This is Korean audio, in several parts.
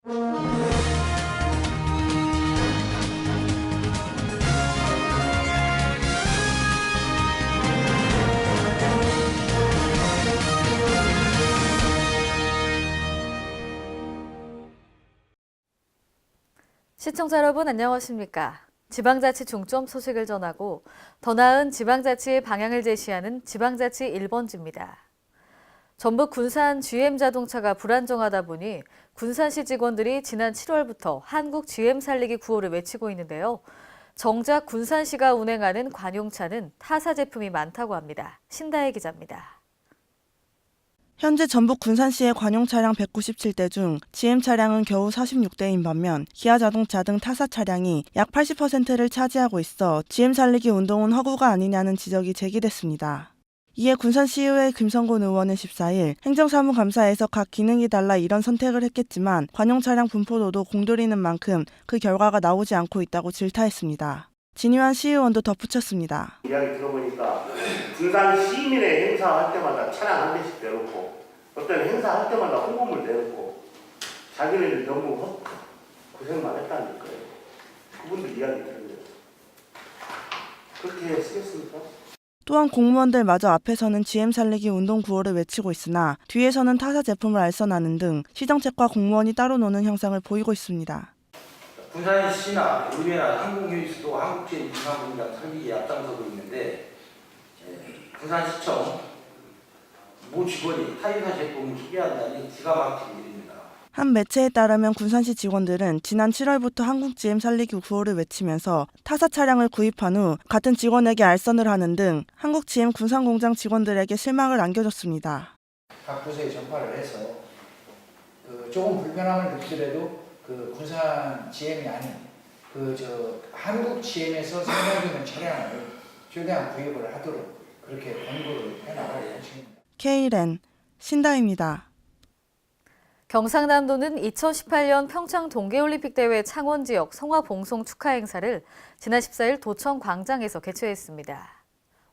시청자 여러분 안녕하십니까? 지방자치 중점 소식을 전하고 더 나은 지방자치의 방향을 제시하는 지방자치 1번지입니다. 전북 군산 GM 자동차가 불안정하다 보니 군산시 직원들이 지난 7월부터 한국 GM 살리기 구호를 외치고 있는데요. 정작 군산시가 운행하는 관용차는 타사 제품이 많다고 합니다. 신다혜 기자입니다. 현재 전북 군산시의 관용 차량 197대 중 GM 차량은 겨우 46대인 반면 기아 자동차 등 타사 차량이 약 80%를 차지하고 있어 GM 살리기 운동은 허구가 아니냐는 지적이 제기됐습니다. 이에 군산시의회 김성곤 의원은 14일 행정사무감사에서 각 기능이 달라 이런 선택을 했겠지만 관용 차량 분포도도 공들이는 만큼 그 결과가 나오지 않고 있다고 질타했습니다. 진유한 시의원도 덧붙였습니다. 이야기 들어보니까 군산 시민의 행사할 때마다 차량 한 대씩 내놓고 어떤 행사할 때마다 홍보물 내놓고 자기네들 너무 고생만 했다는 거예요. 그분들 이야기 들으면 그렇게 쓰겠습니까? 또한 공무원들마저 앞에서는 GM 살리기 운동 구호를 외치고 있으나 뒤에서는 타사 제품을 알선하는 등 시정책과 공무원이 따로 노는 형상을 보이고 있습니다. 군산시나 의회나 항공유수도 한국GM 군산공장 설비에 앞장서고 있는데 군산시청 모 직원이 타이사 제품을 소개한다니 기가 막힌 일입니다. 한 매체에 따르면 군산시 직원들은 지난 7월부터 한국 GM 살리기 구호를 외치면서 타사 차량을 구입한 후 같은 직원에게 알선을 하는 등 한국 GM 군산공장 직원들에게 실망을 안겨줬습니다. 각 부서에 전파를 해서 조금 불편함을 느끼더라도 군산 GM이 아닌 한국 GM에서 생산되는 차량을 최대한 구입을 하도록 그렇게 권고를 해나갈 방침입니다. K랜 신다입니다. 경상남도는 2018년 평창 동계올림픽 대회 창원 지역 성화봉송 축하 행사를 지난 14일 도청 광장에서 개최했습니다.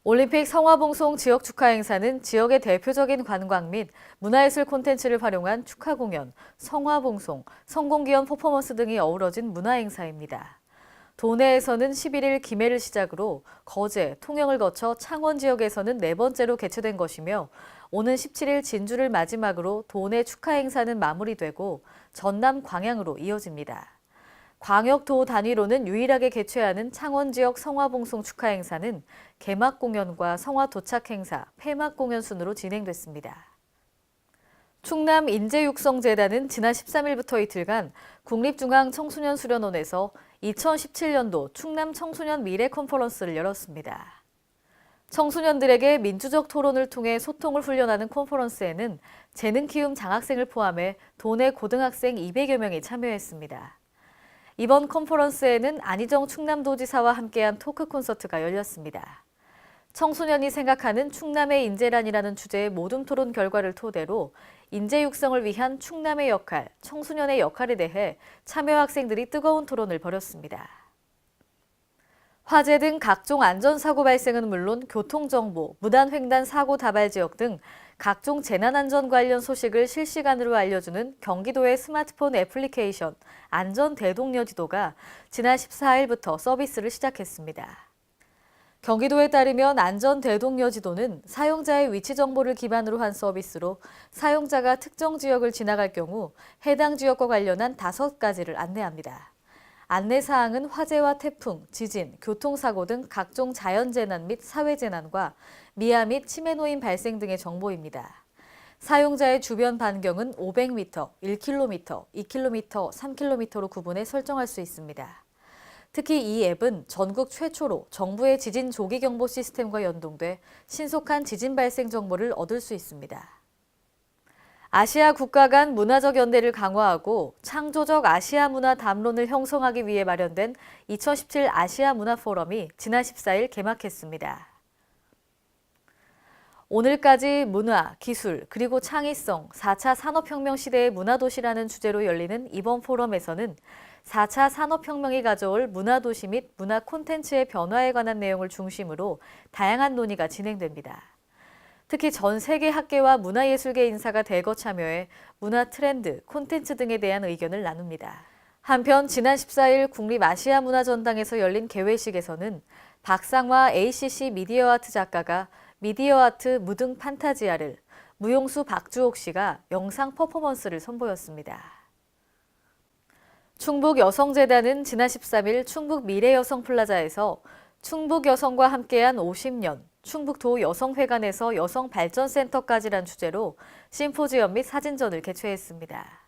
올림픽 성화봉송 지역 축하 행사는 지역의 대표적인 관광 및 문화예술 콘텐츠를 활용한 축하 공연, 성화봉송, 성공기원 퍼포먼스 등이 어우러진 문화행사입니다. 도내에서는 11일 김해를 시작으로 거제, 통영을 거쳐 창원 지역에서는 네 번째로 개최된 것이며 오는 17일 진주를 마지막으로 도내 축하 행사는 마무리되고 전남 광양으로 이어집니다. 광역도 단위로는 유일하게 개최하는 창원 지역 성화봉송 축하 행사는 개막 공연과 성화 도착 행사, 폐막 공연 순으로 진행됐습니다. 충남 인재육성재단은 지난 13일부터 이틀간 국립중앙청소년수련원에서 2017년도 충남 청소년 미래 컨퍼런스를 열었습니다. 청소년들에게 민주적 토론을 통해 소통을 훈련하는 컨퍼런스에는 재능 키움 장학생을 포함해 도내 고등학생 200여 명이 참여했습니다. 이번 컨퍼런스에는 안희정 충남도지사와 함께한 토크 콘서트가 열렸습니다. 청소년이 생각하는 충남의 인재란이라는 주제의 모둠 토론 결과를 토대로 인재 육성을 위한 충남의 역할, 청소년의 역할에 대해 참여 학생들이 뜨거운 토론을 벌였습니다. 화재 등 각종 안전사고 발생은 물론 교통정보, 무단횡단 사고 다발 지역 등 각종 재난안전 관련 소식을 실시간으로 알려주는 경기도의 스마트폰 애플리케이션 안전대동여지도가 지난 14일부터 서비스를 시작했습니다. 경기도에 따르면 안전대동여지도는 사용자의 위치 정보를 기반으로 한 서비스로 사용자가 특정 지역을 지나갈 경우 해당 지역과 관련한 5가지를 안내합니다. 안내사항은 화재와 태풍, 지진, 교통사고 등 각종 자연재난 및 사회재난과 미아 및 치매 노인 발생 등의 정보입니다. 사용자의 주변 반경은 500m, 1km, 2km, 3km로 구분해 설정할 수 있습니다. 특히 이 앱은 전국 최초로 정부의 지진 조기 경보 시스템과 연동돼 신속한 지진 발생 정보를 얻을 수 있습니다. 아시아 국가 간 문화적 연대를 강화하고 창조적 아시아 문화 담론을 형성하기 위해 마련된 2017 아시아 문화 포럼이 지난 14일 개막했습니다. 오늘까지 문화, 기술, 그리고 창의성, 4차 산업혁명 시대의 문화도시라는 주제로 열리는 이번 포럼에서는 4차 산업혁명이 가져올 문화도시 및 문화 콘텐츠의 변화에 관한 내용을 중심으로 다양한 논의가 진행됩니다. 특히 전 세계 학계와 문화예술계 인사가 대거 참여해 문화 트렌드, 콘텐츠 등에 대한 의견을 나눕니다. 한편 지난 14일 국립아시아문화전당에서 열린 개회식에서는 박상화 ACC 미디어아트 작가가 미디어아트 무등 판타지아를, 무용수 박주옥 씨가 영상 퍼포먼스를 선보였습니다. 충북여성재단은 지난 13일 충북 미래여성플라자에서 충북 여성과 함께한 50년, 충북도 여성회관에서 여성발전센터까지란 주제로 심포지엄 및 사진전을 개최했습니다.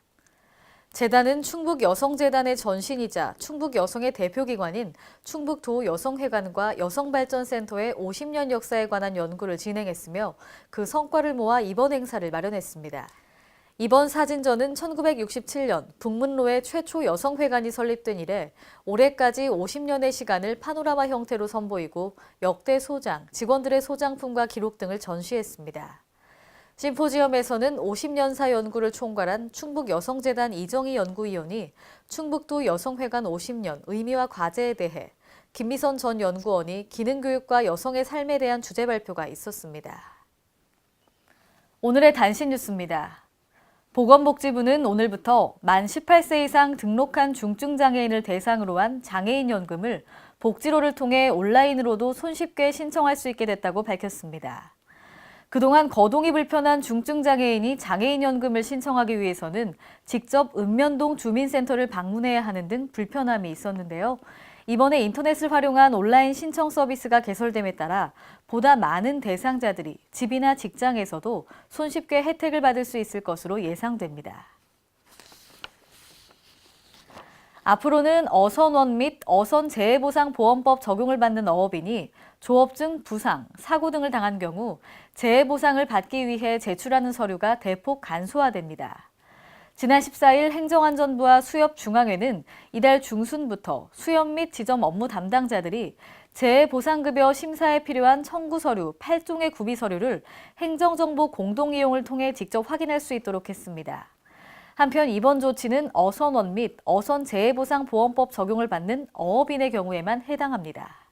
재단은 충북여성재단의 전신이자 충북여성의 대표기관인 충북도 여성회관과 여성발전센터의 50년 역사에 관한 연구를 진행했으며 그 성과를 모아 이번 행사를 마련했습니다. 이번 사진전은 1967년 북문로에 최초 여성회관이 설립된 이래 올해까지 50년의 시간을 파노라마 형태로 선보이고 역대 소장, 직원들의 소장품과 기록 등을 전시했습니다. 심포지엄에서는 50년사 연구를 총괄한 충북여성재단 이정희 연구위원이 충북도 여성회관 50년 의미와 과제에 대해, 김미선 전 연구원이 기능교육과 여성의 삶에 대한 주제 발표가 있었습니다. 오늘의 단신 뉴스입니다. 보건복지부는 오늘부터 만 18세 이상 등록한 중증장애인을 대상으로 한 장애인연금을 복지로를 통해 온라인으로도 손쉽게 신청할 수 있게 됐다고 밝혔습니다. 그동안 거동이 불편한 중증장애인이 장애인연금을 신청하기 위해서는 직접 읍면동 주민센터를 방문해야 하는 등 불편함이 있었는데요. 이번에 인터넷을 활용한 온라인 신청 서비스가 개설됨에 따라 보다 많은 대상자들이 집이나 직장에서도 손쉽게 혜택을 받을 수 있을 것으로 예상됩니다. 앞으로는 어선원 및 어선재해보상보험법 적용을 받는 어업인이 조업중 부상, 사고 등을 당한 경우 재해보상을 받기 위해 제출하는 서류가 대폭 간소화됩니다. 지난 14일 행정안전부와 수협중앙회는 이달 중순부터 수협 및 지점 업무 담당자들이 재해보상급여 심사에 필요한 청구 서류 8종의 구비 서류를 행정정보 공동이용을 통해 직접 확인할 수 있도록 했습니다. 한편 이번 조치는 어선원 및 어선재해보상보험법 적용을 받는 어업인의 경우에만 해당합니다.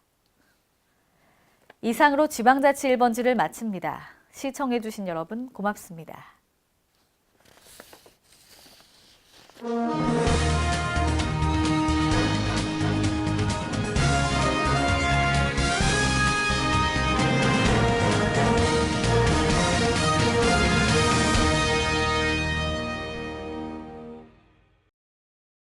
이상으로 지방자치 1번지를 마칩니다. 시청해주신 여러분 고맙습니다.